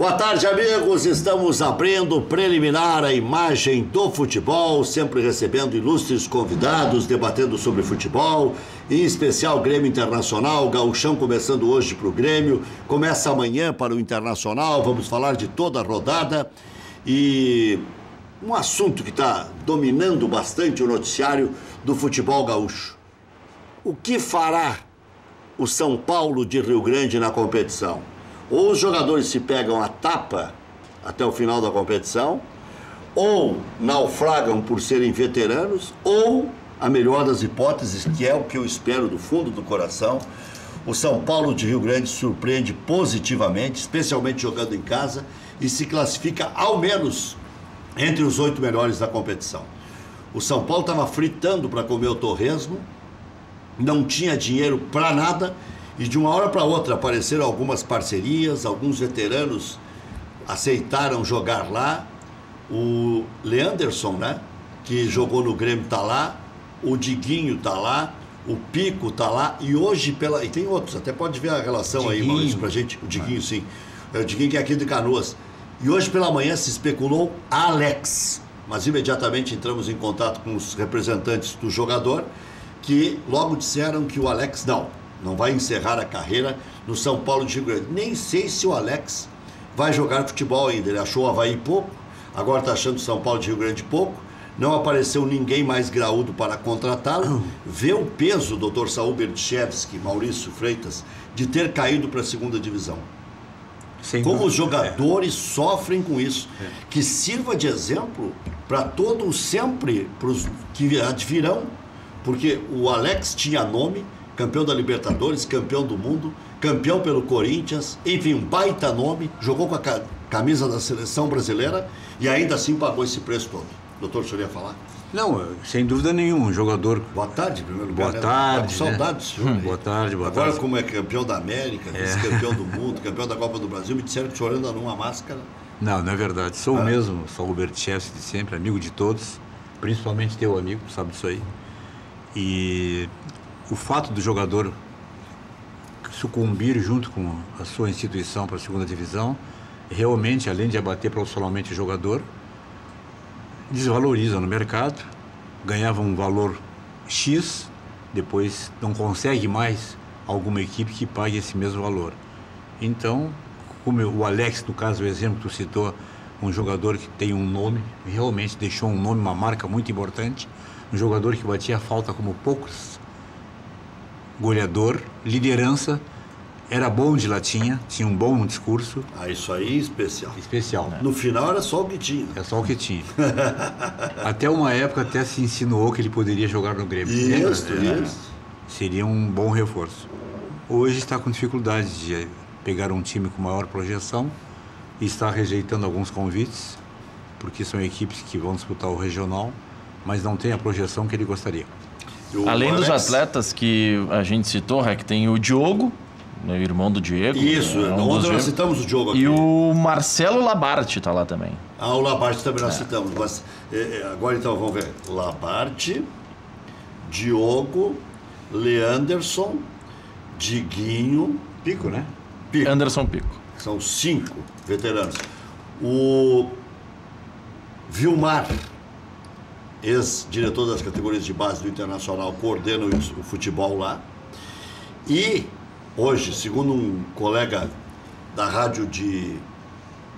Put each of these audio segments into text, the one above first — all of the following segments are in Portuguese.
Boa tarde, amigos. Estamos abrindo preliminar a imagem do futebol, sempre recebendo ilustres convidados, debatendo sobre futebol, em especial Grêmio Internacional, Gauchão começando hoje para o Grêmio, começa amanhã para o Internacional, vamos falar de toda a rodada e um assunto que está dominando bastante o noticiário do futebol gaúcho. O que fará o São Paulo de Rio Grande na competição? Ou os jogadores se pegam a tapa até o final da competição, ou naufragam por serem veteranos, ou, a melhor das hipóteses, que é o que eu espero do fundo do coração, o São Paulo de Rio Grande surpreende positivamente, especialmente jogando em casa, e se classifica ao menos entre os 8 melhores da competição. O São Paulo estava fritando para comer o torresmo, não tinha dinheiro para nada, e de uma hora para outra apareceram algumas parcerias, alguns veteranos aceitaram jogar lá. O Leanderson, né, que jogou no Grêmio, tá lá. O Diguinho tá lá. O Pico tá lá. E hoje, e tem outros, até pode ver a relação Diguinho. Aí, Maurício, pra gente. O Diguinho, sim. O Diguinho que é aqui de Canoas. E hoje pela manhã se especulou Alex. Mas imediatamente entramos em contato com os representantes do jogador, que logo disseram que o Alex não vai encerrar a carreira no São Paulo de Rio Grande. Nem sei se o Alex vai jogar futebol ainda. Ele achou o Avaí pouco, agora está achando o São Paulo de Rio Grande pouco. Não apareceu ninguém mais graúdo para contratá-lo. Vê o peso, doutor Saul Berdichevski, Maurício Freitas, de ter caído para a segunda divisão. Como os jogadores sofrem com isso. Que sirva de exemplo para todos sempre, para os que virão. Porque o Alex tinha nome, campeão da Libertadores, campeão do mundo, campeão pelo Corinthians, enfim, um baita nome, jogou com a camisa da seleção brasileira e ainda assim pagou esse preço todo. Doutor, o senhor ia falar? Não, sem dúvida nenhuma, um jogador... Boa tarde, em primeiro lugar. Boa tarde. Com saudade do senhor. Boa tarde, boa Agora, tarde. como é campeão da América, vice-campeão do mundo, campeão da Copa do Brasil, me disseram que o senhor anda numa máscara. Não é verdade. Sou o mesmo, sou o Robert Chefs de sempre, amigo de todos, principalmente teu amigo, sabe disso aí. E o fato do jogador sucumbir junto com a sua instituição para a segunda divisão, realmente, além de abater profissionalmente o jogador, desvaloriza no mercado, ganhava um valor X, depois não consegue mais alguma equipe que pague esse mesmo valor. Então, como o Alex, no caso, o exemplo que tu citou, um jogador que tem um nome, realmente deixou um nome, uma marca muito importante, um jogador que batia a falta como poucos, goleador, liderança, era bom de latinha, tinha um bom discurso. Isso aí especial. Especial. No final era só o que tinha. É só o que tinha. Até uma época até se insinuou que ele poderia jogar no Grêmio. Isso. Seria um bom reforço. Hoje está com dificuldade de pegar um time com maior projeção e está rejeitando alguns convites, porque são equipes que vão disputar o regional, mas não tem a projeção que ele gostaria. Além dos atletas que a gente citou, que tem o Diogo, o irmão do Diego. Isso, onde nós citamos o Diogo aqui. E o Marcelo Labarte está lá também. O Labarte também nós citamos, mas agora então vamos ver. Labarte, Diogo, Leanderson, Diguinho... Pico, né? Pico. Anderson Pico. São 5 veteranos. O Vilmar, ex-diretor das categorias de base do Internacional, coordena o futebol lá. E hoje, segundo um colega da rádio de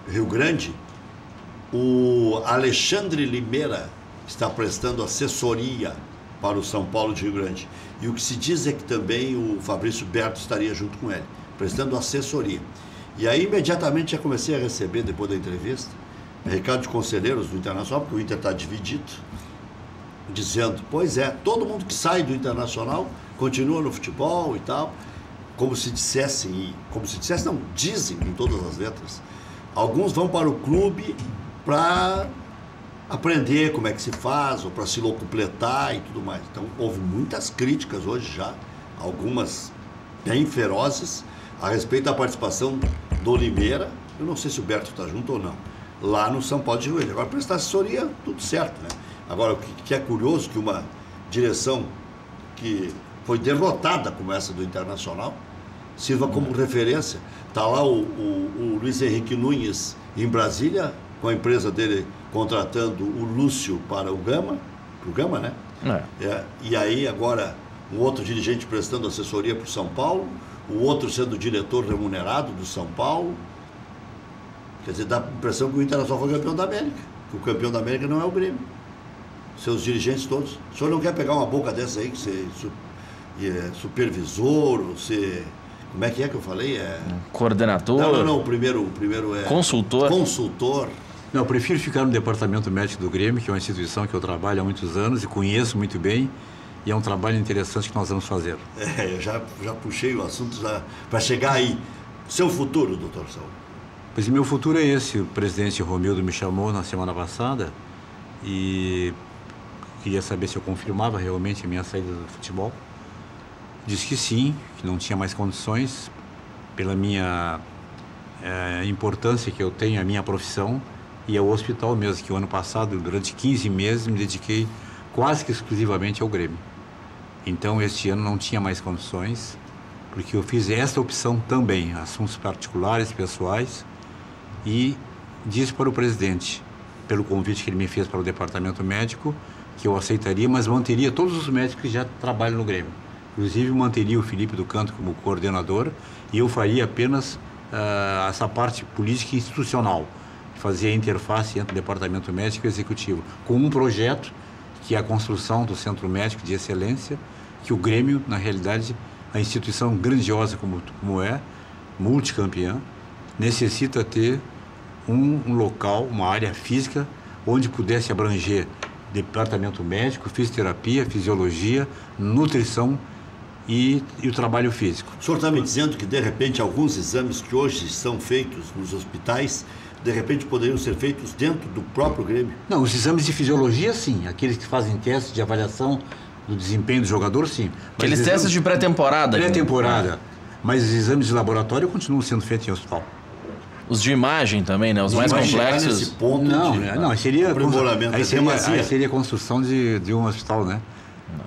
Rio Grande, o Alexandre Limeira está prestando assessoria para o São Paulo de Rio Grande. E o que se diz é que também o Fabrício Berto estaria junto com ele, prestando assessoria. E aí, imediatamente, já comecei a receber, depois da entrevista, recado de conselheiros do Internacional, porque o Inter está dividido, dizendo, pois é, todo mundo que sai do Internacional continua no futebol e tal, como se dissessem, não, dizem em todas as letras. Alguns vão para o clube para aprender como é que se faz, ou para se locupletar e tudo mais. Então, houve muitas críticas hoje já, algumas bem ferozes, a respeito da participação do Limeira. Eu não sei se o Berto está junto ou não, lá no São Paulo de Rio Grande. Agora, prestar assessoria, tudo certo, né? Agora, o que é curioso, que uma direção que foi derrotada como essa do Internacional, sirva como referência. Está lá o Luiz Henrique Nunes em Brasília, com a empresa dele contratando o Lúcio para o Gama, né? E aí agora um outro dirigente prestando assessoria para o São Paulo, o outro sendo diretor remunerado do São Paulo. Quer dizer, dá a impressão que o Internacional foi campeão da América, que o campeão da América não é o Grêmio. Seus dirigentes todos. O senhor não quer pegar uma boca dessa aí, que você supervisor, você... Como é que eu falei? Coordenador? Não, o primeiro é... Consultor? Consultor. Não, eu prefiro ficar no departamento médico do Grêmio, que é uma instituição que eu trabalho há muitos anos e conheço muito bem, e é um trabalho interessante que nós vamos fazer. Eu já puxei o assunto para chegar aí. Seu futuro, doutor Saúl? Pois meu futuro é esse. O presidente Romildo me chamou na semana passada e queria saber se eu confirmava realmente a minha saída do futebol. Disse que sim, que não tinha mais condições, pela minha importância que eu tenho, a minha profissão, e ao hospital mesmo, que o ano passado, durante 15 meses, me dediquei quase que exclusivamente ao Grêmio. Então, este ano não tinha mais condições, porque eu fiz esta opção também, assuntos particulares, pessoais, e disse para o presidente, pelo convite que ele me fez para o departamento médico, que eu aceitaria, mas manteria todos os médicos que já trabalham no Grêmio. Inclusive, manteria o Felipe do Canto como coordenador e eu faria apenas essa parte política e institucional, fazia a interface entre o departamento médico e o executivo, com um projeto que é a construção do Centro Médico de Excelência, que o Grêmio, na realidade, a instituição grandiosa como é, multicampeã, necessita ter um local, uma área física, onde pudesse abranger departamento médico, fisioterapia, fisiologia, nutrição e o trabalho físico. O senhor está me dizendo que, de repente, alguns exames que hoje são feitos nos hospitais, de repente poderiam ser feitos dentro do próprio Grêmio? Não, os exames de fisiologia, sim. Aqueles que fazem testes de avaliação do desempenho do jogador, sim. Aqueles testes de pré-temporada. Pré-temporada. Mas os exames de laboratório continuam sendo feitos em hospital. Os de imagem também, né? Os mais complexos. Nesse ponto não, seria aprimoramento. Aí seria a construção de um hospital, né?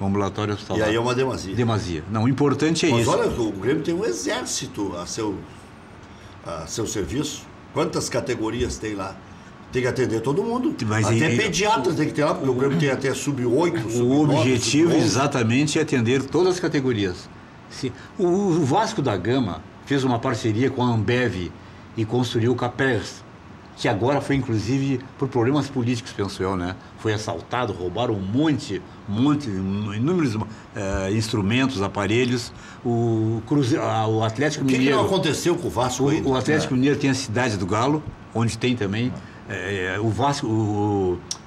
Um ambulatório hospitalar. E aí é uma demasia. Demasia. Não, o importante é isso. Mas olha, o Grêmio tem um exército a seu serviço. Quantas categorias tem lá? Tem que atender todo mundo. Mas até pediatras tem que ter lá, porque o Grêmio tem até sub-8, sub-9. O objetivo exatamente é atender todas as categorias. O Vasco da Gama fez uma parceria com a Ambev e construiu o Capés, que agora foi inclusive por problemas políticos, penso eu, né? Foi assaltado, roubaram um monte, inúmeros instrumentos, aparelhos. O Atlético Mineiro... O que não aconteceu com o Vasco ainda? O Atlético Mineiro tem a Cidade do Galo, onde tem também o Vasco,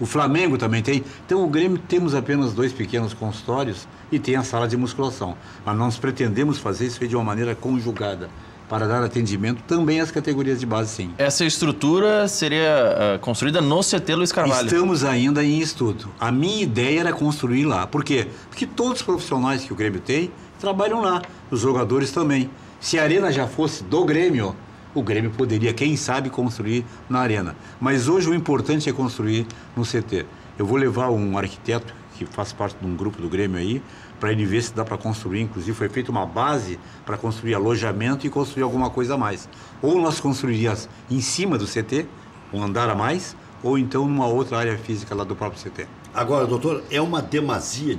o Flamengo também tem. Então o Grêmio temos apenas 2 pequenos consultórios e tem a sala de musculação. Mas nós pretendemos fazer isso de uma maneira conjugada, para dar atendimento também às categorias de base, sim. Essa estrutura seria construída no CT Luiz Carvalho? Estamos ainda em estudo. A minha ideia era construir lá. Por quê? Porque todos os profissionais que o Grêmio tem trabalham lá. Os jogadores também. Se a arena já fosse do Grêmio, o Grêmio poderia, quem sabe, construir na arena. Mas hoje o importante é construir no CT. Eu vou levar um arquiteto que faz parte de um grupo do Grêmio aí, para ele ver se dá para construir. Inclusive foi feita uma base para construir alojamento e construir alguma coisa a mais. Ou nós construiríamos em cima do CT, um andar a mais, ou então numa outra área física lá do próprio CT. Agora, doutor, é uma demasia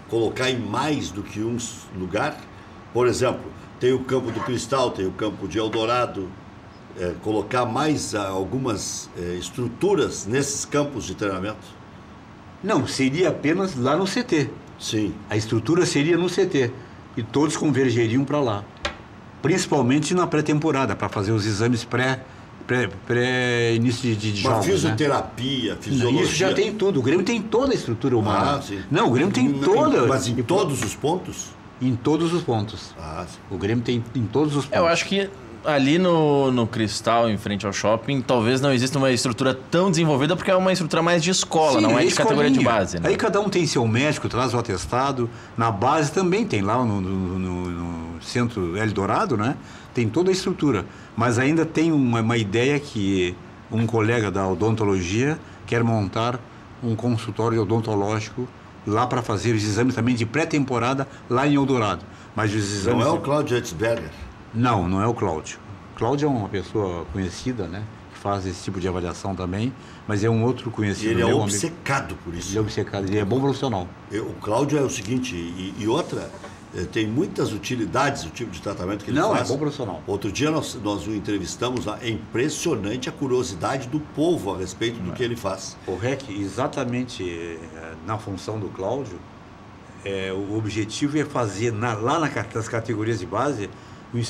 colocar em mais do que um lugar? Por exemplo, tem o campo do Cristal, tem o campo de Eldorado, colocar mais algumas estruturas nesses campos de treinamento? Não, seria apenas lá no CT. Sim. A estrutura seria no CT e todos convergeriam para lá. Principalmente na pré-temporada, para fazer os exames pré-início de jogos. Fisioterapia, fisiologia... Isso já tem tudo. O Grêmio tem toda a estrutura humana. Ah, sim. Não, o Grêmio tem toda... Mas em todos os pontos? Em todos os pontos. Ah, sim. O Grêmio tem em todos os pontos. Eu acho que ali no Cristal, em frente ao shopping, talvez não exista uma estrutura tão desenvolvida, porque é uma estrutura mais de escola, sim, não é de categoria de base. Né? Aí cada um tem seu médico, traz o atestado. Na base também tem lá no Centro Eldorado, né? Tem toda a estrutura. Mas ainda tem uma ideia que um colega da odontologia quer montar um consultório odontológico lá para fazer os exames também de pré-temporada lá em Eldorado. Mas os exames... Não é o Cláudio Etzberger? Não, não é o Cláudio. O Cláudio é uma pessoa conhecida, né? Que faz esse tipo de avaliação também, mas é um outro conhecido. E ele é meu obcecado por isso. Ele é obcecado, ele é bom profissional. O Cláudio é o seguinte, e outra, tem muitas utilidades o tipo de tratamento que ele Não, faz. é bom profissional. Outro dia nós o entrevistamos lá, é impressionante a curiosidade do povo a respeito do que ele faz. O REC, exatamente na função do Cláudio, o objetivo é fazer lá nas categorias de base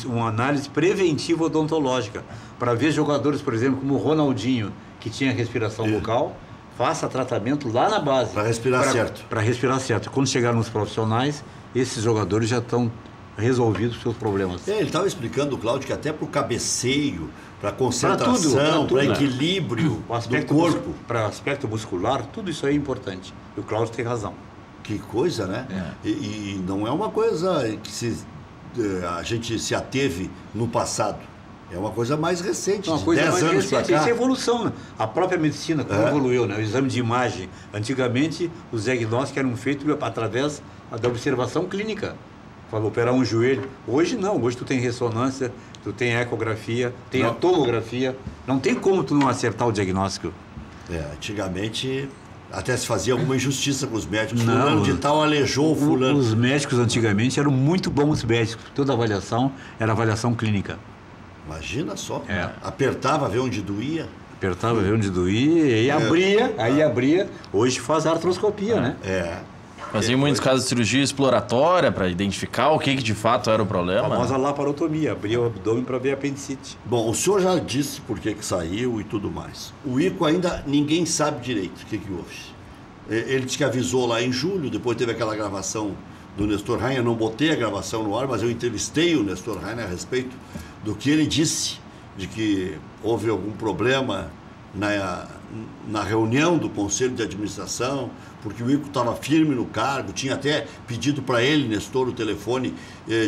uma análise preventiva odontológica, para ver jogadores, por exemplo, como o Ronaldinho, que tinha respiração bucal, faça tratamento lá na base. Para respirar certo. Para respirar certo. Quando chegar nos profissionais, esses jogadores já estão resolvidos os seus problemas. Ele estava explicando, Cláudio, que até para o cabeceio, para concentração, para equilíbrio do corpo. Para aspecto muscular, tudo isso aí é importante. E o Cláudio tem razão. Que coisa, né? E não é uma coisa que a gente se ateve no passado. É uma coisa mais recente, uma de coisa 10 mais anos para recente. cá. Isso é evolução, né? A própria medicina, como evoluiu, né? O exame de imagem. Antigamente, os diagnósticos eram feitos através da observação clínica. Para operar um joelho. Hoje não. Hoje tu tem ressonância, tu tem ecografia, tem a tomografia. Não tem como tu não acertar o diagnóstico. Antigamente... Até se fazia alguma injustiça com os médicos. Fulano de tal aleijou o fulano. Os médicos antigamente eram muito bons médicos. Toda avaliação era avaliação clínica. Imagina só. Apertava, ver onde doía. Apertava, ver onde doía, e aí abria. Hoje faz artroscopia, né? Fazia em muitos casos de cirurgia exploratória para identificar o que de fato era o problema. A famosa laparotomia, abria o abdômen para ver apendicite. Bom, o senhor já disse por que saiu e tudo mais. O Ico ainda ninguém sabe direito o que houve. Ele disse que avisou lá em julho, depois teve aquela gravação do Nestor Rainer. Eu não botei a gravação no ar, mas eu entrevistei o Nestor Rainer a respeito do que ele disse, de que houve algum problema na reunião do Conselho de Administração, porque o Ico estava firme no cargo, tinha até pedido para ele, Nestor, o telefone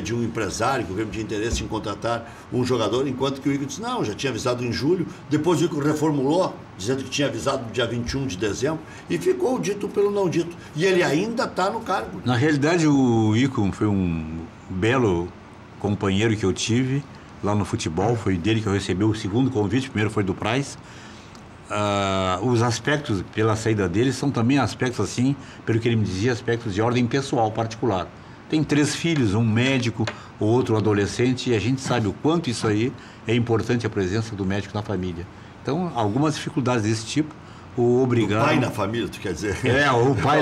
de um empresário, que o Grêmio tinha interesse em contratar um jogador, enquanto que o Ico disse, não, já tinha avisado em julho, depois o Ico reformulou, dizendo que tinha avisado no dia 21 de dezembro, e ficou o dito pelo não dito. E ele ainda está no cargo. Na realidade, o Ico foi um belo companheiro que eu tive lá no futebol, foi dele que eu recebi o segundo convite, o primeiro foi do Praz. Os aspectos pela saída dele são também aspectos assim, pelo que ele me dizia, aspectos de ordem pessoal, particular. Tem 3 filhos, um médico, o outro adolescente, e a gente sabe o quanto isso aí é importante, a presença do médico na família. Então, algumas dificuldades desse tipo o obrigaram... O pai na família, tu quer dizer? O pai...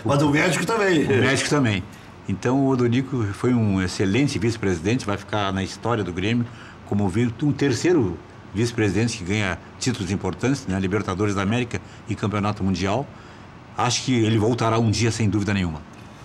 Mas o médico também. O médico também. Então, o Odorico foi um excelente vice-presidente, vai ficar na história do Grêmio como um terceiro vice-presidente que ganha títulos importantes, né? Libertadores da América e Campeonato Mundial. Acho que ele voltará um dia, sem dúvida nenhuma.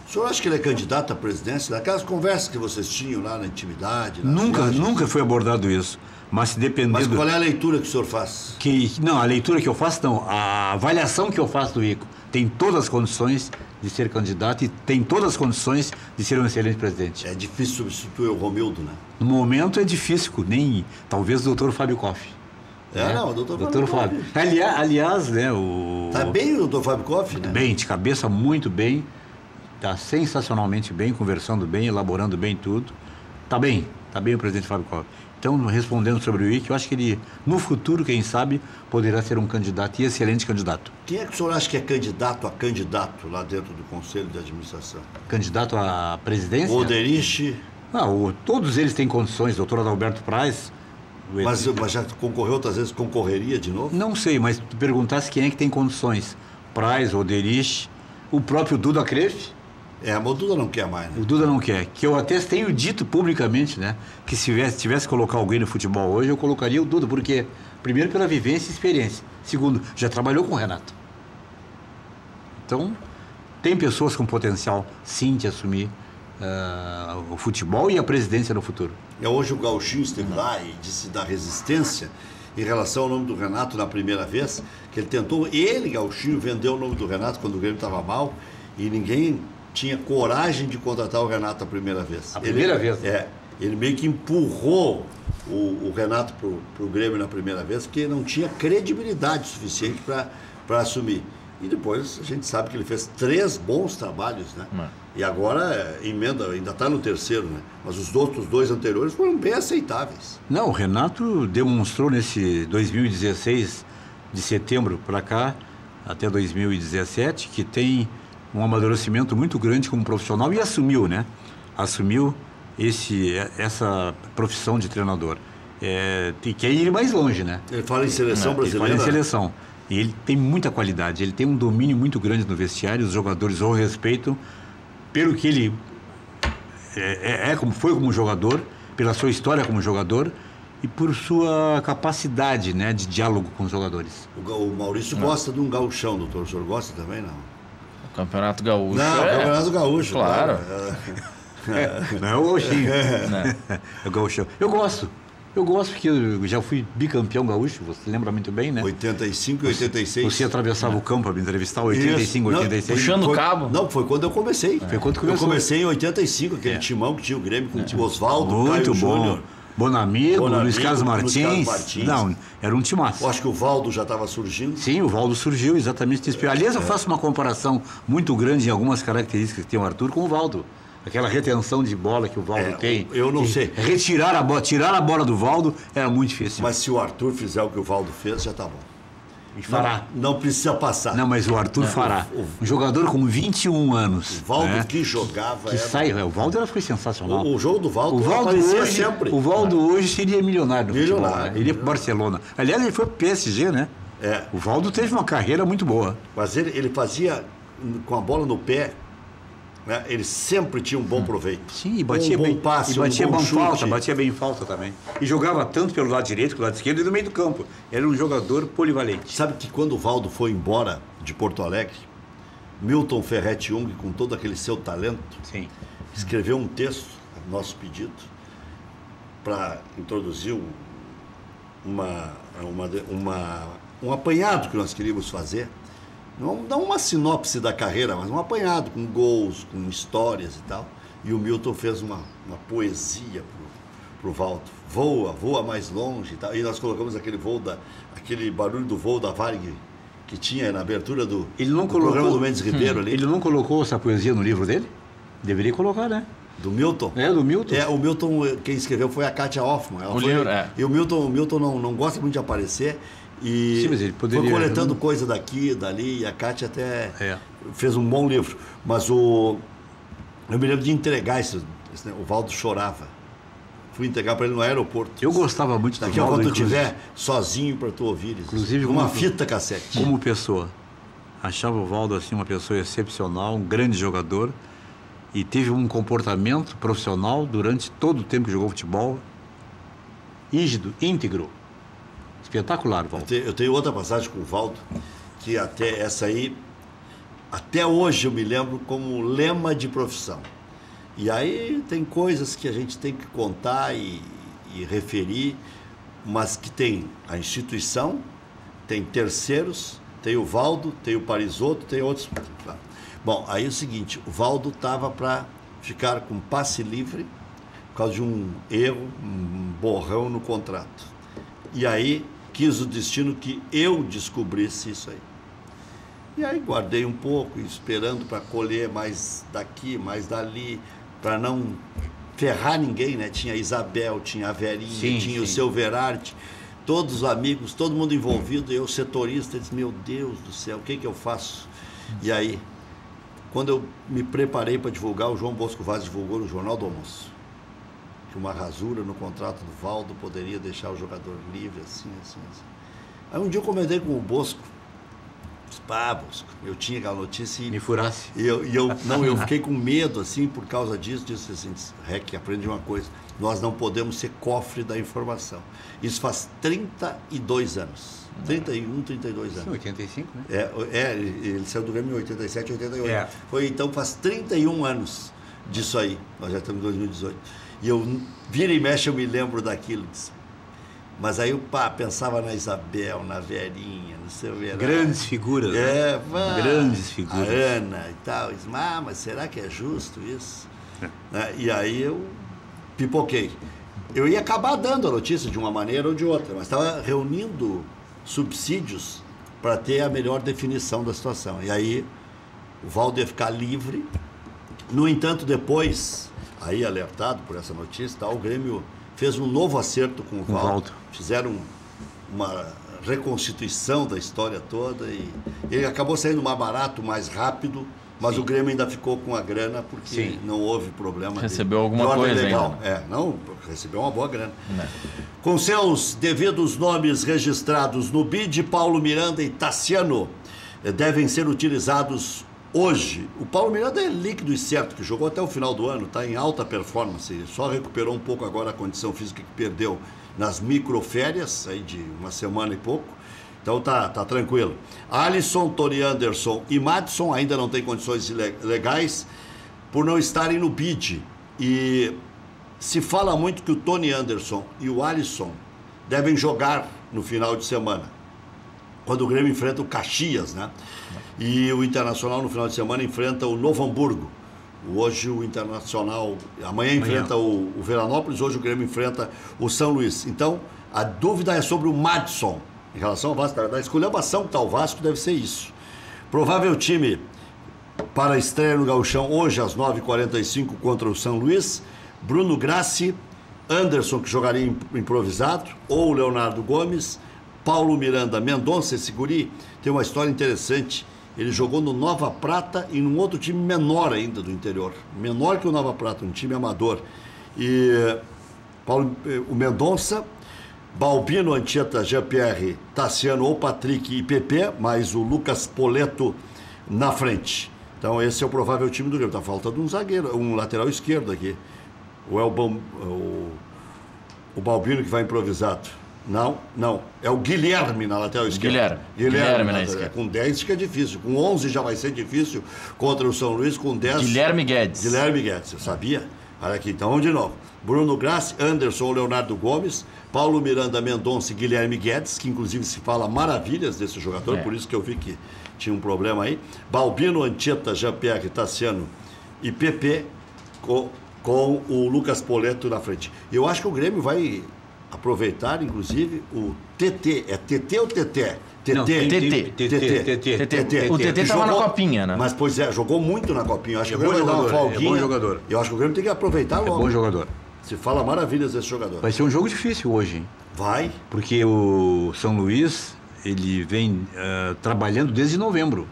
O senhor acha que ele é candidato à presidência? Daquelas conversas que vocês tinham lá na intimidade? Nunca foi abordado isso. Mas se depender... Mas qual é a leitura que o senhor faz? Não, a leitura que eu faço não. A avaliação que eu faço do Ico tem todas as condições de ser candidato e tem todas as condições de ser um excelente presidente. É difícil substituir o Romildo, né? No momento é difícil, nem talvez o doutor Fábio Koff. Não, o doutor Fábio. Aliás, né, Tá bem o doutor Fábio Koff, né? Bem, de cabeça muito bem, tá sensacionalmente bem, conversando bem, elaborando bem tudo. Tá bem o presidente Fábio Koff. Então, respondendo sobre o Ico, eu acho que ele, no futuro, quem sabe, poderá ser um candidato e excelente candidato. Quem é que o senhor acha que é candidato a candidato lá dentro do Conselho de Administração? Candidato à presidência? O Oderich? Todos eles têm condições, doutor Adalberto Praz. Mas já concorreu outras vezes, concorreria de novo? Não sei, mas tu perguntasse quem é que tem condições. Praz, Oderich, o próprio Duda Kreff. Mas o Duda não quer mais, né? O Duda não quer. Que eu até tenho dito publicamente, né? Que se tivesse que colocar alguém no futebol hoje, eu colocaria o Duda, porque, primeiro, pela vivência e experiência. Segundo, já trabalhou com o Renato. Então, tem pessoas com potencial, sim, de assumir o futebol e a presidência no futuro. Hoje o Gauchinho esteve lá e disse da resistência em relação ao nome do Renato na primeira vez, que ele tentou, Gauchinho, vender o nome do Renato quando o Grêmio estava mal, e ninguém tinha coragem de contratar o Renato a primeira vez. Primeira vez? Ele meio que empurrou o Renato para o Grêmio na primeira vez, porque não tinha credibilidade suficiente para assumir. E depois a gente sabe que ele fez 3 bons trabalhos, né? E agora emenda, ainda está no terceiro, né? Mas os outros 2 anteriores foram bem aceitáveis. Não, o Renato demonstrou nesse 2016, de setembro para cá, até 2017, que tem um amadurecimento muito grande como profissional e assumiu, né? Assumiu essa profissão de treinador. Quer ir mais longe, né? Ele fala em seleção brasileira. Ele fala em seleção. E ele tem muita qualidade, ele tem um domínio muito grande no vestiário, os jogadores o respeitam pelo que ele foi como jogador, pela sua história como jogador e por sua capacidade, né, de diálogo com os jogadores. O Maurício gosta de um gauchão, doutor. O senhor gosta também, não? O Campeonato Gaúcho. Não, o Campeonato Gaúcho. Claro. Não é o gauchinho. É o gauchão. Eu gosto porque eu já fui bicampeão gaúcho, você lembra muito bem, né? 85 e 86. Você atravessava o campo para me entrevistar, 85, Isso. 86. Puxando o cabo. Não, foi quando eu comecei. Foi quando começou. Eu comecei em 85, aquele timão que tinha o Grêmio com o Oswaldo, muito Caio bom. Júnior. Bonamigo, Luiz Carlos Martins. Não, era um timaço. Eu acho que o Valdo já estava surgindo. Sim, o Valdo surgiu exatamente. Aliás, eu faço uma comparação muito grande em algumas características que tem o Arthur com o Valdo. Aquela retenção de bola que o Valdo tem. Eu não sei. Tirar a bola do Valdo era muito difícil. Mas se o Arthur fizer o que o Valdo fez, já tá bom. E fará. Não precisa passar. Não, mas o Arthur fará. Um jogador com 21 anos. O Valdo, né? que jogava. O Valdo foi sensacional. O jogo do Valdo, sempre. O Valdo hoje seria milionário no futebol. Né? Ele ia para Barcelona. Aliás, ele foi para o PSG, né? O Valdo teve uma carreira muito boa. Mas ele fazia com a bola no pé. Né? Ele sempre tinha um bom proveito. Sim, e batia bem passe, e batia bem falta, batia bem falta também. E jogava tanto pelo lado direito, pelo lado esquerdo e no meio do campo. Era um jogador polivalente. Sabe que quando o Valdo foi embora de Porto Alegre, Milton Ferretti Jung, com todo aquele seu talento, escreveu um texto, a nosso pedido, para introduzir um apanhado que nós queríamos fazer. Não uma sinopse da carreira, mas um apanhado, com gols, com histórias e tal. E o Milton fez uma poesia pro Valdo. Voa mais longe e tal. E nós colocamos aquele barulho do voo da Varig que tinha na abertura do programa do Mendes Ribeiro ali. Ele não colocou essa poesia no livro dele? Deveria colocar, né? Do Milton? Do Milton. O Milton, quem escreveu foi a Kátia Hoffmann. E o Milton não gosta muito de aparecer. E sim, mas ele poderia... foi coletando coisa daqui, dali, e a Kátia até fez um bom livro. Mas eu me lembro de entregar isso, o Valdo chorava. Fui entregar para ele no aeroporto. Eu gostava muito do Valdo. Daqui a quando tu estiver sozinho para tu ouvir. Inclusive uma fita cassete. Como pessoa. Achava o Valdo assim, uma pessoa excepcional, um grande jogador. E teve um comportamento profissional durante todo o tempo que jogou futebol. Íntegro. Espetacular, Valdo. Eu tenho outra passagem com o Valdo, que até hoje eu me lembro como lema de profissão. E aí tem coisas que a gente tem que contar e referir, mas que tem a instituição, tem terceiros, tem o Valdo, tem o Parisotto, tem outros. Bom, aí é o seguinte, o Valdo estava para ficar com passe livre por causa de um erro, um borrão no contrato. E aí quis o destino que eu descobrisse isso aí. E aí guardei um pouco, esperando para colher mais daqui, mais dali, para não ferrar ninguém, né? Tinha a Isabel, tinha a Verinha, tinha o seu Verarte, todos os amigos, todo mundo envolvido, eu setorista, disse, meu Deus do céu, o que eu faço? E aí, quando eu me preparei para divulgar, o João Bosco Vaz divulgou no Jornal do Almoço que uma rasura no contrato do Valdo poderia deixar o jogador livre, assim. Aí um dia eu comentei com o Bosco, disse, Bosco, eu tinha aquela notícia e... Me furasse. E eu fiquei com medo, assim, por causa disso, disse assim, Rec, aprendi uma coisa, nós não podemos ser cofre da informação. Isso faz 32 anos. 31, 32 anos. Sim, 85, né? Ele saiu do Grêmio em 87, 88. Então faz 31 anos disso aí. Nós já estamos em 2018. E eu, vira e mexe, eu me lembro daquilo. Mas aí eu pensava na Isabel, na Verinha, no seu Verão. Grandes figuras. Grandes figuras. A Ana e tal. Disse, mas será que é justo isso? E aí eu pipoquei. Eu ia acabar dando a notícia de uma maneira ou de outra, mas estava reunindo subsídios para ter a melhor definição da situação. E aí o Valdo ficar livre. No entanto, depois, aí alertado por essa notícia, o Grêmio fez um novo acerto com o Valdo. Fizeram uma reconstituição da história toda e ele acabou saindo mais barato, mais rápido, mas o Grêmio ainda ficou com a grana porque não houve problema. Recebeu alguma coisa legal. Não, recebeu uma boa grana. Com seus devidos nomes registrados no BID, Paulo Miranda e Tassiano devem ser utilizados hoje. O Paulo Miranda é líquido e certo, que jogou até o final do ano, está em alta performance, só recuperou um pouco agora a condição física que perdeu nas microférias, aí de uma semana e pouco. Então tá tranquilo. Alisson, Tony Anderson e Madison ainda não têm condições legais por não estarem no BID. E se fala muito que o Tony Anderson e o Alisson devem jogar no final de semana, quando o Grêmio enfrenta o Caxias, né? E o Internacional no final de semana enfrenta o Novo Hamburgo. Hoje o Internacional, amanhã enfrenta o Veranópolis, hoje o Grêmio enfrenta o São Luís. Então, a dúvida é sobre o Madison, em relação ao Vasco. Da esculhambação que está o Vasco, deve ser isso. Provável time para a estreia no Gauchão, hoje às 9h45 contra o São Luís: Bruno Grassi, Anderson, que jogaria improvisado, ou Leonardo Gomes, Paulo Miranda, Mendonça. Esse guri tem uma história interessante. Ele jogou no Nova Prata e num outro time menor ainda do interior. Menor que o Nova Prata, um time amador. E o Mendonça, Balbino, Anchieta, Jean-Pierre, Tassiano ou Patrick e Pepe, mais o Lucas Poleto na frente. Então esse é o provável time do Grêmio. Tá falta de um zagueiro, um lateral esquerdo aqui. Ou é o Balbino que vai improvisado? Não. É o Guilherme na lateral esquerda. Guilherme na esquerda. Com 10 fica difícil. Com 11 já vai ser difícil contra o São Luís. Com 10... Guilherme Guedes, você sabia? Olha aqui, então vamos de novo. Bruno Grassi, Anderson, Leonardo Gomes, Paulo Miranda, Mendonça e Guilherme Guedes, que inclusive se fala maravilhas desse jogador, por isso que eu vi que tinha um problema aí. Balbino, Anchieta, Jean-Pierre, Tassiano e Pepe, com o Lucas Poleto na frente. Eu acho que o Grêmio vai aproveitar, inclusive, o TT. É TT ou TT? TT. O TT estava na Copinha, né? Mas, pois é, jogou muito na Copinha. Eu acho que o Grêmio vai dar uma folguinha. É bom jogador. Eu acho que o Grêmio tem que aproveitar logo. É bom jogador. Se fala maravilhas desse jogador. Vai ser um jogo difícil hoje, hein? Vai. Porque o São Luís, ele vem trabalhando desde novembro.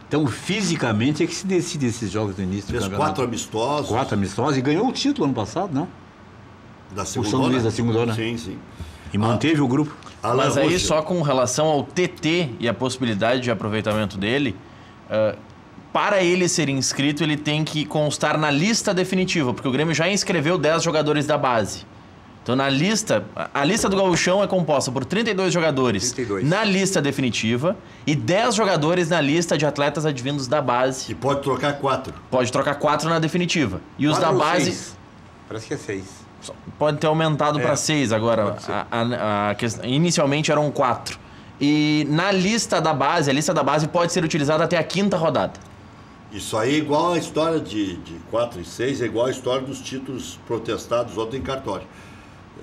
Então, fisicamente, é que se decide esses jogos no início do campeonato. 4 amistosos. 4 amistosos e ganhou o título ano passado, não? Da segunda. O São Luís da segunda. Sim. E manteve o grupo. Mas aí, só com relação ao TT e a possibilidade de aproveitamento dele, para ele ser inscrito, ele tem que constar na lista definitiva, porque o Grêmio já inscreveu 10 jogadores da base. Então, a lista do Gauchão é composta por 32 jogadores 32. Na lista definitiva e 10 jogadores na lista de atletas advindos da base. E pode trocar 4. Pode trocar 4 na definitiva. E os da base... 6. Parece que é 6. Pode ter aumentado para 6 agora. Inicialmente eram 4. E na lista da base, a lista da base pode ser utilizada até a 5ª rodada. Isso aí é igual a história de 4 e 6, é igual a história dos títulos protestados ontem em cartório.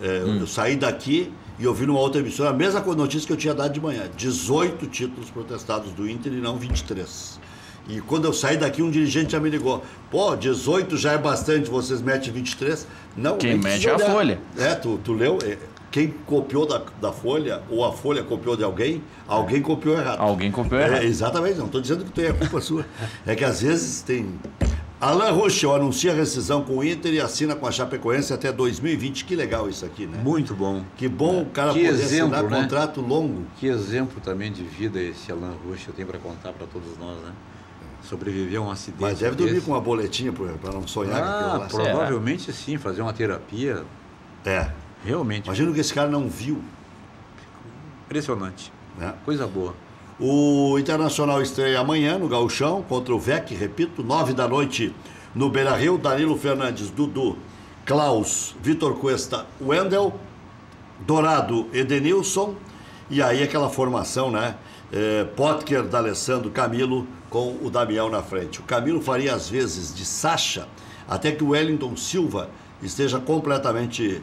Eu saí daqui e ouvi numa outra emissora a mesma notícia que eu tinha dado de manhã. 18 títulos protestados do Inter e não 23. E quando eu saí daqui, um dirigente já me ligou. 18 já é bastante, vocês metem 23? Não, quem mete é a Folha. Tu leu? Quem copiou da Folha, ou a Folha copiou de alguém copiou errado. Alguém copiou errado. Exatamente, não estou dizendo que tu é culpa sua. É que às vezes tem... Alain Ruschel anuncia rescisão com o Inter e assina com a Chapecoense até 2020. Que legal isso aqui, né? Muito bom. Que bom o cara poder assinar contrato longo. Que exemplo também de vida esse Alain Ruschel tem para contar para todos nós, né? Sobreviver a um acidente. Mas deve dormir com uma boletinha para não sonhar com aquilo lá. Provavelmente sim, fazer uma terapia. Realmente. Imagina que esse cara não viu. Impressionante. Coisa boa. O Internacional estreia amanhã no Gauchão contra o VEC, repito, 9h no Beira-Rio. Danilo Fernandes, Dudu, Klaus, Vitor Cuesta, Wendel, Dourado, Edenilson. E aí aquela formação, né? Potker, D'Alessandro, Camilo com o Damião na frente. O Camilo faria às vezes de Sacha até que o Wellington Silva esteja completamente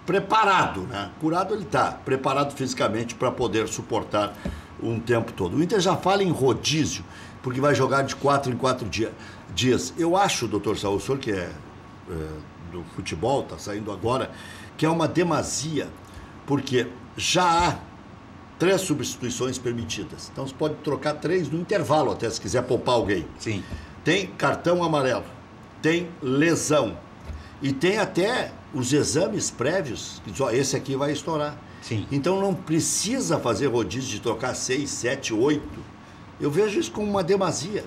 preparado, né? Curado ele está, preparado fisicamente para poder suportar um tempo todo. O Inter já fala em rodízio, porque vai jogar de 4 em 4 dias. Eu acho, doutor Saul, o senhor que é do futebol, está saindo agora, que é uma demasia, porque já há 3 substituições permitidas. Então você pode trocar 3 no intervalo até, se quiser poupar alguém. Sim. Tem cartão amarelo, tem lesão e tem até os exames prévios, que diz, ó, esse aqui vai estourar. Sim. Então não precisa fazer rodízio de trocar 6, 7, 8. Eu vejo isso como uma demasia.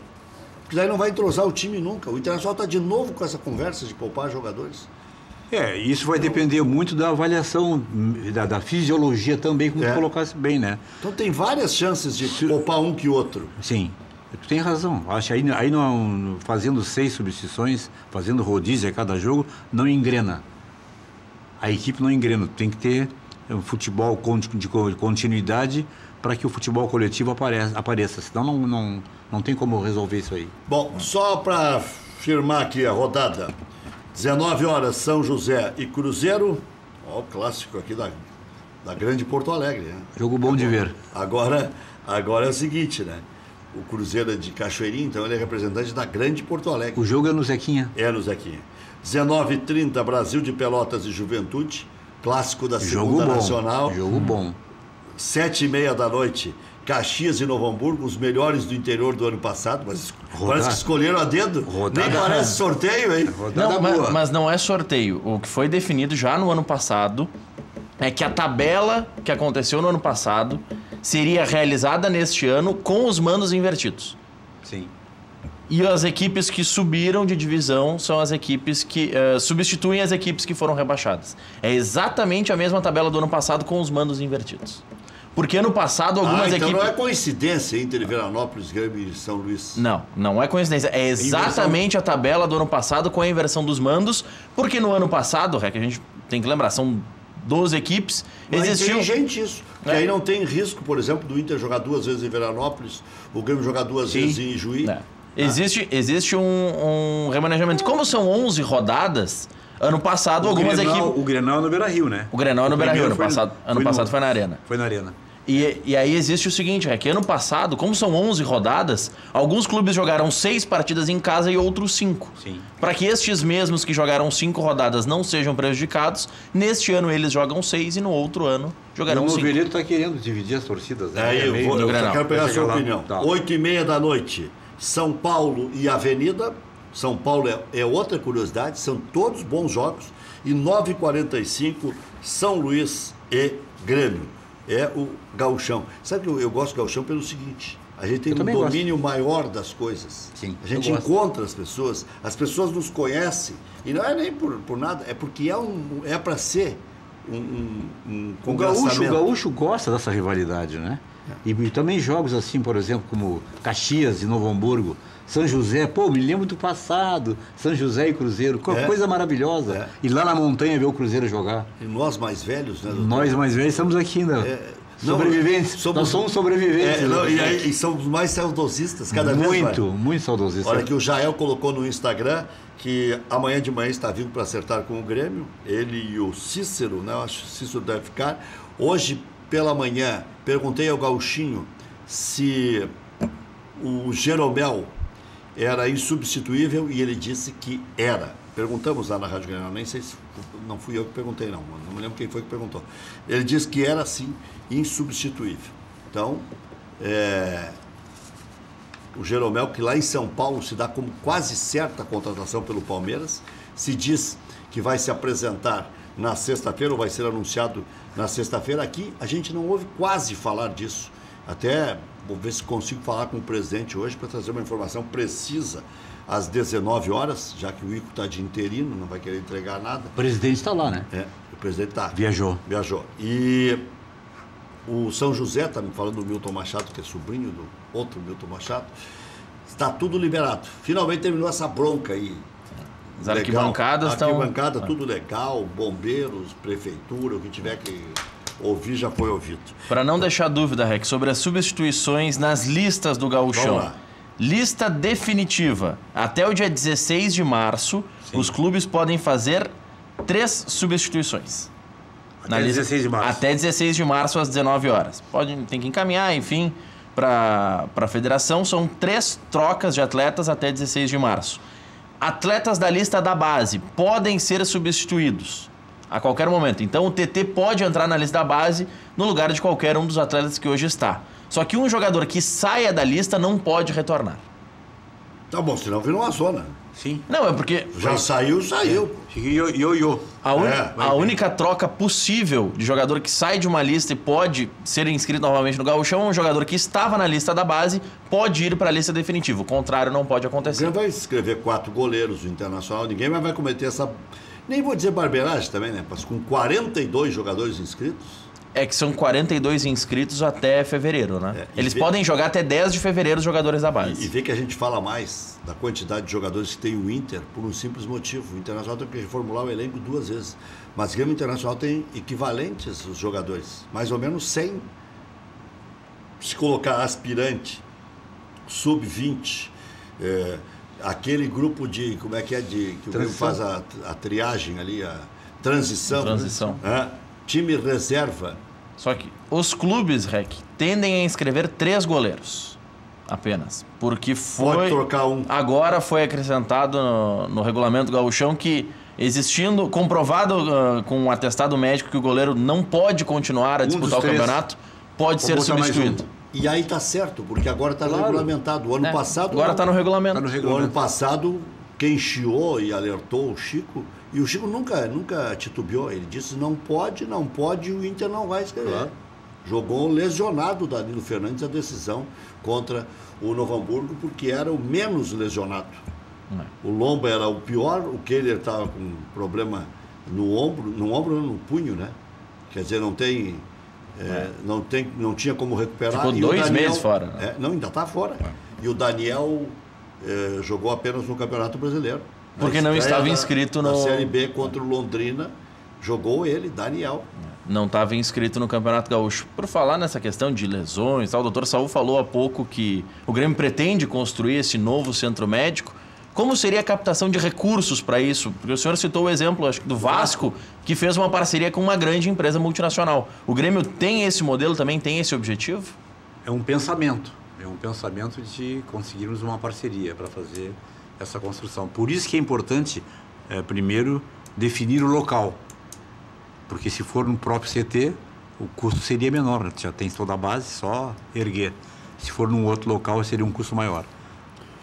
Porque daí não vai entrosar o time nunca. O Internacional está de novo com essa conversa de poupar jogadores. Isso vai depender muito da avaliação, da fisiologia também, como tu colocasse bem, né? Então tem várias chances de poupar um que outro. Sim, tu tem razão. Acho que aí não, fazendo 6 substituições, fazendo rodízio a cada jogo, não engrena. A equipe não engrena. Tem que ter um futebol de continuidade para que o futebol coletivo apareça. Senão não tem como resolver isso aí. Bom, só para firmar aqui a rodada. 19 horas, São José e Cruzeiro. Ó, o clássico aqui da grande Porto Alegre, né? Jogo bom de ver. Agora é o seguinte, né? O Cruzeiro é de Cachoeirinha, então ele é representante da grande Porto Alegre. O jogo é no Zequinha. É no Zequinha. 19h30, Brasil de Pelotas e Juventude. Clássico da Segunda Nacional. Jogo bom. 7h30 da noite, Caxias e Novo Hamburgo, os melhores do interior do ano passado, mas parece que escolheram a dedo. Nem parece sorteio, hein? Não, mas não é sorteio. O que foi definido já no ano passado é que a tabela que aconteceu no ano passado seria realizada neste ano com os mandos invertidos. Sim. E as equipes que subiram de divisão são as equipes que substituem as equipes que foram rebaixadas. É exatamente a mesma tabela do ano passado com os mandos invertidos. Porque ano passado algumas então equipes... não é coincidência entre Veranópolis, Grêmio e São Luís. Não é coincidência. É exatamente a tabela do ano passado com a inversão dos mandos, porque no ano passado, que a gente tem que lembrar, são 12 equipes. Mas existiu gente isso. Que aí não tem risco, por exemplo, do Inter jogar 2 vezes em Veranópolis, o Grêmio jogar 2 vezes em Juí. Existe um remanejamento. Como são 11 rodadas, ano passado algumas equipes... O Grenal é no Beira-Rio, né? O Grenal é no Beira-Rio, ano passado foi na Arena. Foi na Arena. E aí existe o seguinte, que ano passado, como são 11 rodadas, alguns clubes jogaram 6 partidas em casa e outros 5. Sim. Para que estes mesmos que jogaram 5 rodadas não sejam prejudicados, neste ano eles jogam 6 e no outro ano jogarão 5. O Novelito está querendo dividir as torcidas. Né? Eu quero pegar a sua opinião. 8h30 da noite, São Paulo e Avenida. São Paulo é outra curiosidade, são todos bons jogos. E 9h45, São Luís e Grêmio. É o gauchão. Sabe que eu gosto do gauchão pelo seguinte: a gente tem um domínio maior das coisas. Sim, a gente encontra as pessoas nos conhecem. E não é nem por nada, é porque é para ser um congraçamento. O gaúcho gosta dessa rivalidade, né? E também jogos assim, por exemplo, como Caxias e Novo Hamburgo, São José, me lembro do passado, São José e Cruzeiro, coisa maravilhosa. E lá na montanha ver o Cruzeiro jogar. E nós mais velhos, né, doutor? Nós mais velhos estamos aqui ainda. Sobreviventes. Nós somos sobreviventes. E somos mais saudosistas, cada vez mais. Muito saudosistas. Olha que o Jael colocou no Instagram que amanhã de manhã está vindo para acertar com o Grêmio. Ele e o Cícero, né? Eu acho que o Cícero deve ficar. Hoje, pela manhã, perguntei ao Gauchinho se o Jeromel era insubstituível e ele disse que era. Perguntamos lá na Rádio Grenal, nem sei se não fui eu que perguntei, não me lembro quem foi que perguntou. Ele disse que era, sim, insubstituível. Então, o Jeromel, que lá em São Paulo se dá como quase certa a contratação pelo Palmeiras, se diz que vai se apresentar na sexta-feira, ou vai ser anunciado na sexta-feira. Aqui a gente não ouve quase falar disso. Até vou ver se consigo falar com o presidente hoje para trazer uma informação precisa às 19 horas, já que o Ico está de interino, não vai querer entregar nada. O presidente está lá, né? O presidente está. Viajou. E o São José, está me falando do Milton Machado, que é sobrinho do outro Milton Machado, está tudo liberado. Finalmente terminou essa bronca aí. As arquibancadas estão... Arquibancada, tudo legal, bombeiros, prefeitura, o que tiver que ouvir já foi ouvido. Para não deixar dúvida, Rec, sobre as substituições nas listas do Gauchão. Vamos lá. Lista definitiva. Até o dia 16 de março, os clubes podem fazer 3 substituições. Na Até lista, 16 de março. Até 16 de março, às 19 horas. Tem que encaminhar, enfim, para a federação. São 3 trocas de atletas até 16 de março. Atletas da lista da base podem ser substituídos a qualquer momento. Então, o TT pode entrar na lista da base no lugar de qualquer um dos atletas que hoje está. Só que um jogador que saia da lista não pode retornar. Tá bom, senão vira uma zona. Sim. Não, é porque... Já saiu. Io. A única troca possível de jogador que sai de uma lista e pode ser inscrito novamente no Gauchão é um jogador que estava na lista da base, pode ir para a lista definitiva. O contrário não pode acontecer. Você vai escrever 4 goleiros do Internacional, ninguém mais vai cometer essa... Nem vou dizer barbeiragem também, né? Mas com 42 jogadores inscritos... É que são 42 inscritos até fevereiro, né? Eles podem jogar até 10 de fevereiro os jogadores da base. E vê que a gente fala mais da quantidade de jogadores que tem o Inter por um simples motivo. O Internacional tem que reformular o elenco 2 vezes. Mas o Grêmio Internacional tem equivalentes os jogadores. Mais ou menos 100. Se colocar aspirante, sub-20, aquele grupo de... Como é que é? Que o Grêmio faz a triagem ali, a transição. Time reserva. Só que os clubes, Rec, tendem a inscrever 3 goleiros apenas. Porque Pode trocar um. Agora foi acrescentado no regulamento gauchão que, existindo, comprovado com um atestado médico que o goleiro não pode continuar a disputar o campeonato, pode ser substituído. E aí tá certo, porque agora está regulamentado. O ano passado... Agora está no regulamento. O ano passado, quem chiou e alertou o Chico... E o Chico nunca titubeou. Ele disse, não pode, e o Inter não vai escrever. Claro. Jogou lesionado o Danilo Fernandes a decisão contra o Novo Hamburgo, porque era o menos lesionado. O Lomba era o pior, o Kehler estava com problema no punho, né? Quer dizer, não tinha como recuperar. Ficou 2 meses fora. Né? Não, ainda está fora. E o Daniel jogou apenas no Campeonato Brasileiro. Porque não estava inscrito na Série B contra o Londrina, jogou ele, Daniel. Não estava inscrito no Campeonato Gaúcho. Por falar nessa questão de lesões, tal, o doutor Saul falou há pouco que o Grêmio pretende construir esse novo centro médico. Como seria a captação de recursos para isso? Porque o senhor citou o exemplo, acho que do Vasco, que fez uma parceria com uma grande empresa multinacional. O Grêmio tem esse modelo também, tem esse objetivo? É um pensamento de conseguirmos uma parceria para fazer essa construção. Por isso que é importante, primeiro, definir o local. Porque se for no próprio CT, o custo seria menor. Já tem toda a base, só erguer. Se for num outro local, seria um custo maior.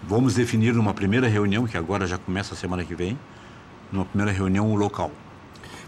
Vamos definir numa primeira reunião, que agora já começa a semana que vem, numa primeira reunião, o local.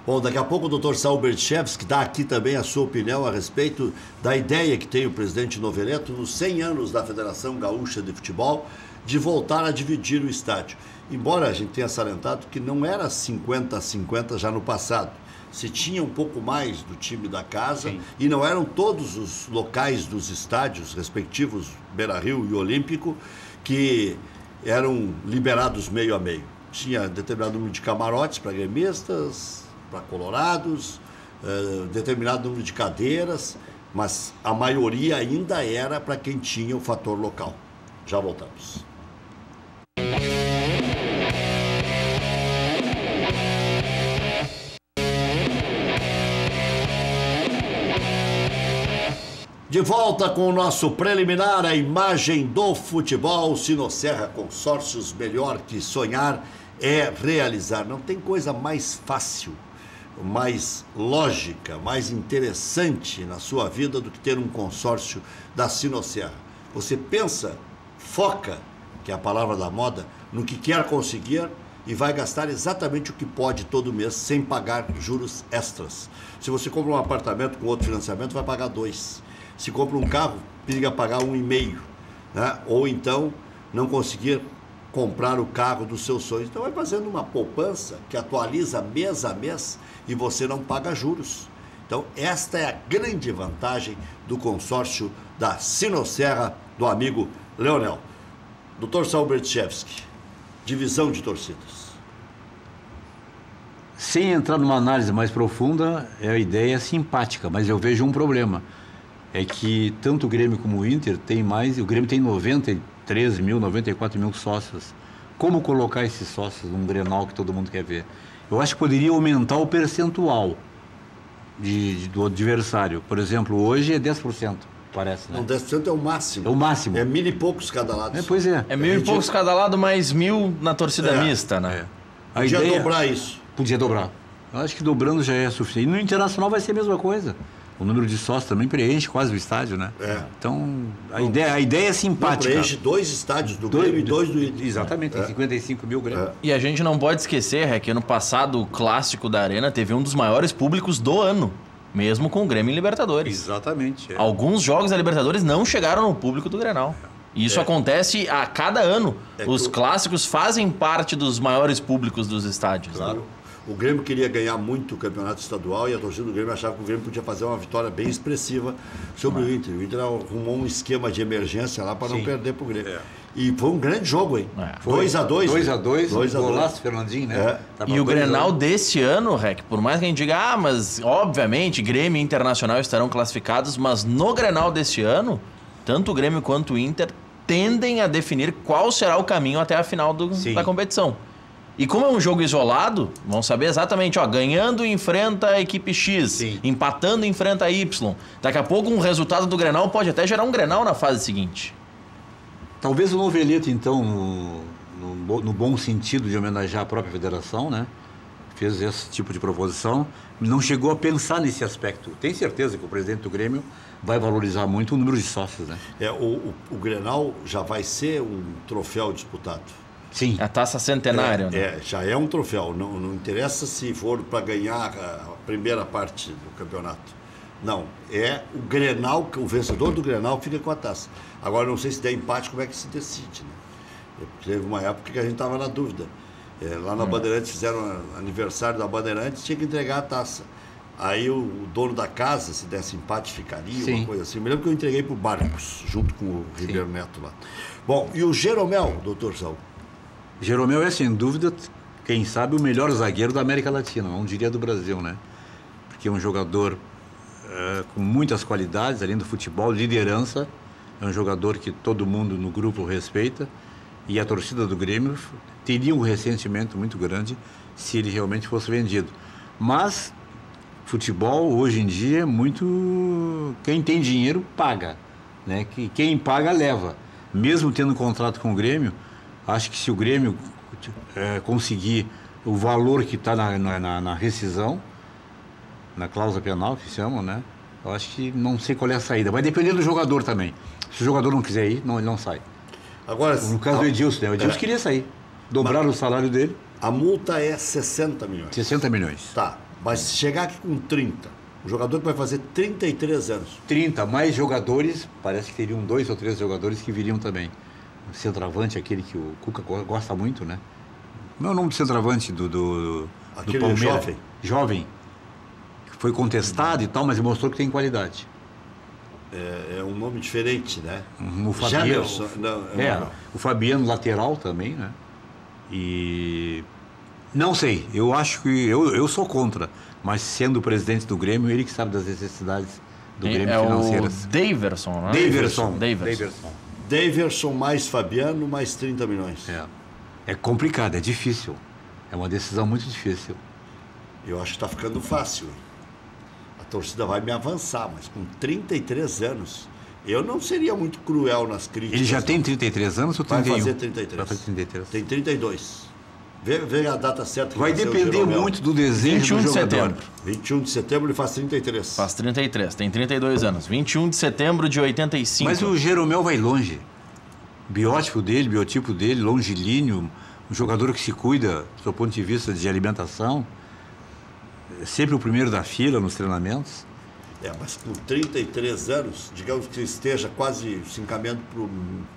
Bom, daqui a pouco o Dr. Saul Bertchevski dá aqui também a sua opinião a respeito da ideia que tem o presidente Noveleto nos 100 anos da Federação Gaúcha de Futebol, de voltar a dividir o estádio. Embora a gente tenha salientado que não era 50-50 já no passado. Se tinha um pouco mais do time da casa. Sim. E não eram todos os locais dos estádios respectivos, Beira-Rio e Olímpico, que eram liberados meio a meio. Tinha determinado número de camarotes para gremistas, para colorados, determinado número de cadeiras, mas a maioria ainda era para quem tinha o fator local. Já voltamos. De volta com o nosso preliminar, a imagem do futebol. Sinosserra Consórcios, melhor que sonhar é realizar. Não tem coisa mais fácil, mais lógica, mais interessante na sua vida do que ter um consórcio da Sinosserra. Você pensa, foca, que é a palavra da moda, no que quer conseguir e vai gastar exatamente o que pode todo mês, sem pagar juros extras. Se você compra um apartamento com outro financiamento, vai pagar 2. Se compra um carro, periga pagar 1,5, né? Ou então não conseguir comprar o carro dos seus sonhos. Então vai fazendo uma poupança que atualiza mês a mês e você não paga juros. Então esta é a grande vantagem do consórcio da Sinosserra, do amigo Leonel. Dr. Saul Bertchevski, divisão de torcidas. Sem entrar numa análise mais profunda, a ideia é simpática, mas eu vejo um problema. É que tanto o Grêmio como o Inter tem mais, o Grêmio tem 93 mil, 94 mil sócios. Como colocar esses sócios num Grenal que todo mundo quer ver? Eu acho que poderia aumentar o percentual do adversário. Por exemplo, hoje é 10%, parece, né? Não, 10% é o máximo. É o máximo. É 1.000 e poucos cada lado. Pois é. É 1.000 e poucos cada lado, mais 1.000 na torcida mista, né? Podia dobrar isso. Podia dobrar. Eu acho que dobrando já é suficiente. E no Internacional vai ser a mesma coisa. O número de sócios também preenche quase o estádio, né? Então, a ideia é simpática. Preenche 2 estádios do Grêmio e 2 do Inter. Exatamente, tem 55 mil Grêmio. E a gente não pode esquecer, que ano passado o clássico da Arena teve um dos maiores públicos do ano, mesmo com o Grêmio em Libertadores. Exatamente. Alguns jogos da Libertadores não chegaram no público do Grenal. E isso acontece a cada ano. Os clássicos fazem parte dos maiores públicos dos estádios. Claro. Né? O Grêmio queria ganhar muito o campeonato estadual e a torcida do Grêmio achava que o Grêmio podia fazer uma vitória bem expressiva sobre o Inter. O Inter arrumou um esquema de emergência lá para não perder para o Grêmio. E foi um grande jogo, hein? 2-2. 2-2, golaço Fernandinho, né? E o Grenal desse ano, Rec, por mais que a gente diga, mas obviamente Grêmio e Internacional estarão classificados, mas no Grenal deste ano, tanto o Grêmio quanto o Inter tendem a definir qual será o caminho até a final da competição. E como é um jogo isolado, vão saber exatamente, ganhando enfrenta a equipe X, empatando enfrenta a Y. Daqui a pouco um resultado do Grenal pode até gerar um Grenal na fase seguinte. Talvez o Novelito, então, no bom sentido de homenagear a própria federação, né? Fez esse tipo de proposição, não chegou a pensar nesse aspecto. Tem certeza que o presidente do Grêmio vai valorizar muito o número de sócios, né? O Grenal já vai ser um troféu disputado. Sim. A taça centenária, né? Já é um troféu. Não interessa se for para ganhar a primeira parte do campeonato. Não, é o Grenal, o vencedor do Grenal fica com a taça. Agora, não sei se der empate, como é que se decide, né? Teve uma época que a gente estava na dúvida. Lá na Bandeirantes, fizeram aniversário da Bandeirantes, tinha que entregar a taça. Aí o dono da casa, se desse empate, ficaria, uma coisa assim. Me lembro que eu entreguei para o Barcos, junto com o Ribeiro Neto lá. Bom, e o Jeromel, doutor Saul? Jeromel é, sem dúvida, quem sabe, o melhor zagueiro da América Latina, não diria do Brasil, né? Porque é um jogador com muitas qualidades, além do futebol, liderança, é um jogador que todo mundo no grupo respeita, e a torcida do Grêmio teria um ressentimento muito grande se ele realmente fosse vendido. Mas futebol, hoje em dia, é muito... Quem tem dinheiro, paga, né? Quem paga, leva. Mesmo tendo um contrato com o Grêmio, acho que se o Grêmio conseguir o valor que está na rescisão, na cláusula penal, que chamam, né? Eu acho que não sei qual é a saída. Vai depender do jogador também. Se o jogador não quiser ir, ele não sai. Agora, no caso do Edilson, né? O Edilson queria sair. Dobraram o salário dele. A multa é 60 milhões. 60 milhões. Tá, mas se chegar aqui com 30, o jogador que vai fazer 33 anos. 30, mais jogadores, parece que teriam 2 ou 3 jogadores que viriam também. O centroavante, aquele que o Cuca gosta muito, né? Não é o nome do centroavante do Palmeiras. Jovem. Que foi contestado e tal, mas mostrou que tem qualidade. É um nome diferente, né? O Fabiano. Jamerson, o Fabiano, lateral também, né? E não sei, eu acho que eu sou contra, mas sendo o presidente do Grêmio, ele que sabe das necessidades do Grêmio financeiras. O Daverson, né? Daverson mais Fabiano, mais 30 milhões. É complicado, é difícil. É uma decisão muito difícil. Eu acho que está ficando fácil. A torcida vai me avançar, mas com 33 anos, eu não seria muito cruel nas críticas. Ele já tem 33 anos ou 31? Vai fazer 33. Vai fazer 33. Tem 32. Vê a data certa que vai depender muito do desenho do jogador. 21 de setembro. 21 de setembro ele faz 33. Faz 33, tem 32 anos. 21 de setembro de 85. Mas o Jeromel vai longe. Biotipo dele, longilíneo, um jogador que se cuida do seu ponto de vista de alimentação, sempre o primeiro da fila nos treinamentos. Mas com 33 anos, digamos que esteja quase se encaminhando para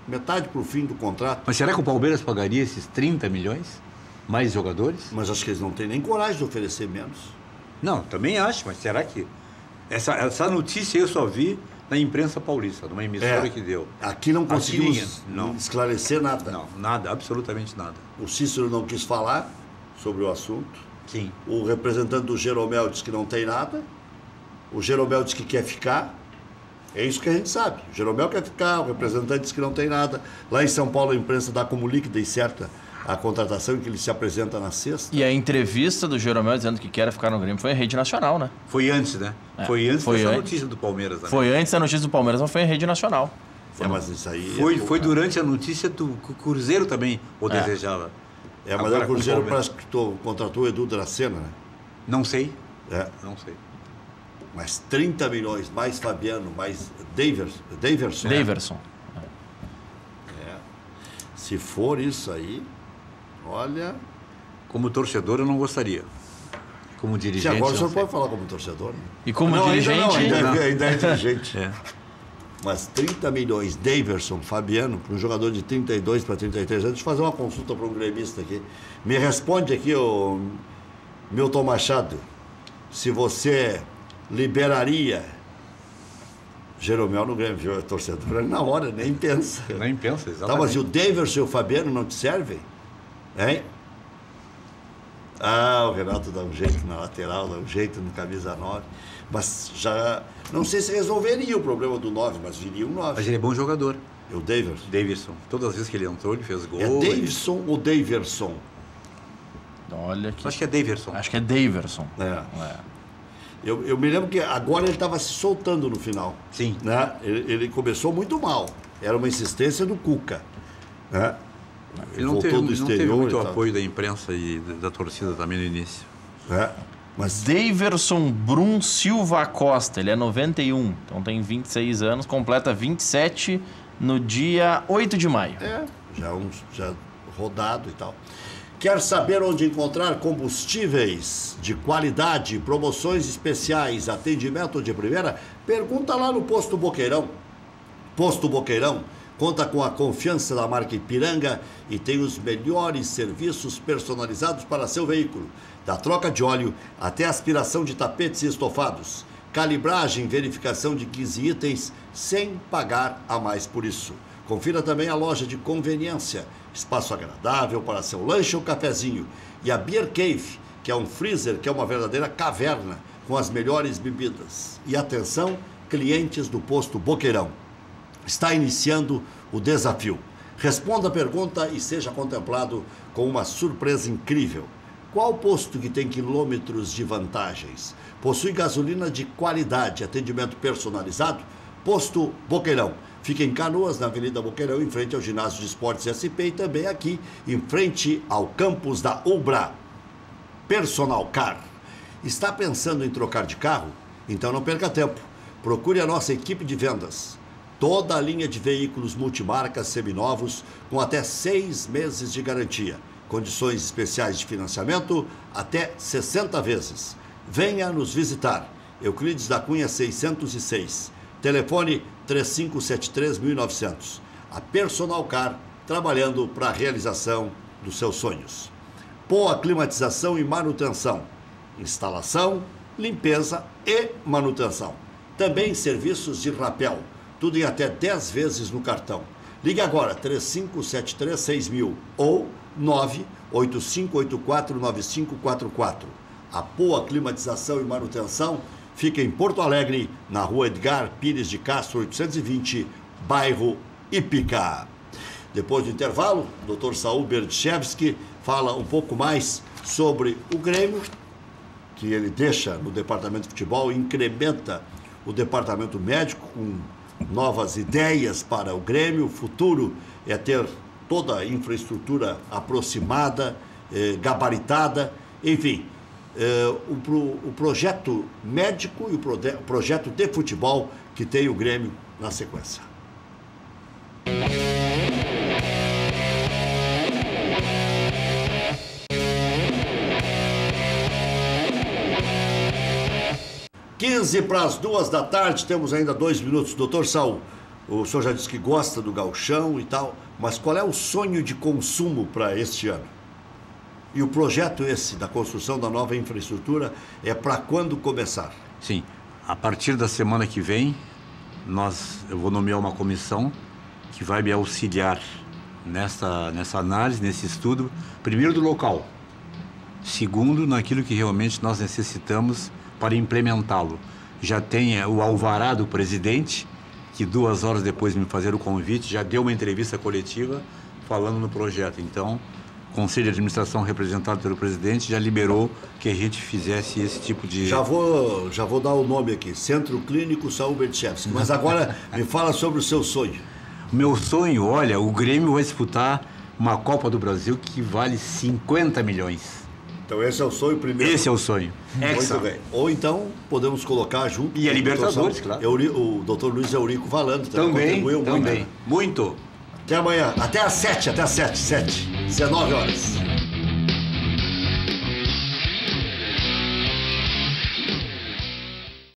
metade para o fim do contrato. Mas será que o Palmeiras pagaria esses 30 milhões? Mais jogadores? Mas acho que eles não têm nem coragem de oferecer menos. Não, também acho, mas será que... Essa notícia eu só vi na imprensa paulista, numa emissora que deu. Aqui não conseguimos esclarecer nada. Não, nada, absolutamente nada. O Cícero não quis falar sobre o assunto. Sim. O representante do Jeromel disse que não tem nada. O Jeromel disse que quer ficar. É isso que a gente sabe. O Jeromel quer ficar, o representante disse que não tem nada. Lá em São Paulo a imprensa dá como líquida e certa a contratação em que ele se apresenta na sexta. E a entrevista do Jeromel dizendo que quer ficar no Grêmio foi em rede nacional, né? Foi antes, né? Foi antes dessa notícia do Palmeiras. Né? Foi antes da notícia do Palmeiras, mas foi em rede nacional. Mas isso aí foi durante a notícia do Cruzeiro também o desejava. Mas o Cruzeiro parece que contratou o Edu Dracena, né? Não sei. Não sei. Mas 30 milhões, mais Fabiano, mais Daverson. Daverson. Se for isso aí, olha... Como torcedor eu não gostaria. Como dirigente... Agora o senhor pode falar como torcedor, né? E como dirigente... Ainda é dirigente. Mas 30 milhões, Daverson, Fabiano, para um jogador de 32 para 33 anos. Deixa eu fazer uma consulta para um gremista aqui. Me responde aqui, o Milton Machado, se você liberaria Jeromel no Grêmio, torcedor, na hora, nem pensa. Nem pensa, exatamente. Tá, mas e o Daverson e o Fabiano não te servem? Hein? O Renato dá um jeito na lateral, dá um jeito no camisa 9. Mas já... Não sei se resolveria o problema do 9, mas viria um 9. Mas ele é bom jogador. E o Daverson? Daverson. Todas as vezes que ele entrou, ele fez gol. É Davidson ou Daverson? Olha aqui. Acho que é Daverson. Acho que é Daverson. Eu me lembro que agora ele estava se soltando no final. Sim. Né? Ele começou muito mal. Era uma insistência do Cuca. Né? Ele não teve muito apoio da imprensa e da torcida também no início. Mas Daverson Brum Silva Costa, ele é 91, então tem 26 anos, completa 27 no dia 8 de maio. Já rodado e tal. Quer saber onde encontrar combustíveis de qualidade, promoções especiais, atendimento de primeira? Pergunta lá no Posto Boqueirão. Posto Boqueirão conta com a confiança da marca Ipiranga e tem os melhores serviços personalizados para seu veículo. Da troca de óleo até aspiração de tapetes e estofados. Calibragem e verificação de 15 itens sem pagar a mais por isso. Confira também a loja de conveniência, espaço agradável para seu lanche ou cafezinho. E a Beer Cave, que é um freezer, que é uma verdadeira caverna com as melhores bebidas. E atenção, clientes do Posto Boqueirão. Está iniciando o desafio. Responda a pergunta e seja contemplado com uma surpresa incrível. Qual posto que tem quilômetros de vantagens? Possui gasolina de qualidade, atendimento personalizado? Posto Boqueirão. Fica em Canoas, na Avenida Boqueirão, em frente ao Ginásio de Esportes SP e também aqui, em frente ao campus da Ubra. Personal Car. Está pensando em trocar de carro? Então não perca tempo. Procure a nossa equipe de vendas. Toda a linha de veículos multimarcas seminovos com até 6 meses de garantia. Condições especiais de financiamento até 60 vezes. Venha nos visitar. Euclides da Cunha 606. Telefone 3573-1900. A Personal Car trabalhando para a realização dos seus sonhos. Poa Climatização e Manutenção. Instalação, limpeza e manutenção. Também serviços de rapel. Tudo em até 10 vezes no cartão. Ligue agora, 3573-6000 ou 985849544. A Poa Climatização e Manutenção fica em Porto Alegre, na rua Edgar Pires de Castro, 820, bairro Ipica. Depois do intervalo, o Dr. Saul Berdichevski fala um pouco mais sobre o Grêmio, que ele deixa no departamento de futebol e incrementa o departamento médico com novas ideias para o Grêmio. O futuro é ter toda a infraestrutura aproximada, gabaritada, enfim, o projeto médico e o projeto de futebol que tem o Grêmio na sequência. Quinze para as 2 da tarde, temos ainda 2 minutos. Doutor Saul, o senhor já disse que gosta do gauchão e tal, mas qual é o sonho de consumo para este ano? E o projeto esse, da construção da nova infraestrutura, é para quando começar? Sim, a partir da semana que vem, eu vou nomear uma comissão que vai me auxiliar nessa análise, nesse estudo, primeiro do local, segundo naquilo que realmente nós necessitamos para implementá-lo. Já tem o alvará do presidente, que 2 horas depois de me fazer o convite, já deu uma entrevista coletiva falando no projeto. Então, Conselho de Administração representado pelo presidente já liberou que a gente fizesse esse tipo de... Já vou dar o nome aqui, Centro Clínico Saúl Berdichevsky. Mas agora me fala sobre o seu sonho. Meu sonho, olha, o Grêmio vai disputar uma Copa do Brasil que vale 50 milhões. Então esse é o sonho primeiro. Esse é o sonho. Muito bem. Ou então podemos colocar junto... E a Libertadores, claro. O doutor Luiz Eurico Valando também contribuiu muito. Também, muito. Até amanhã, até às 7, 19 horas.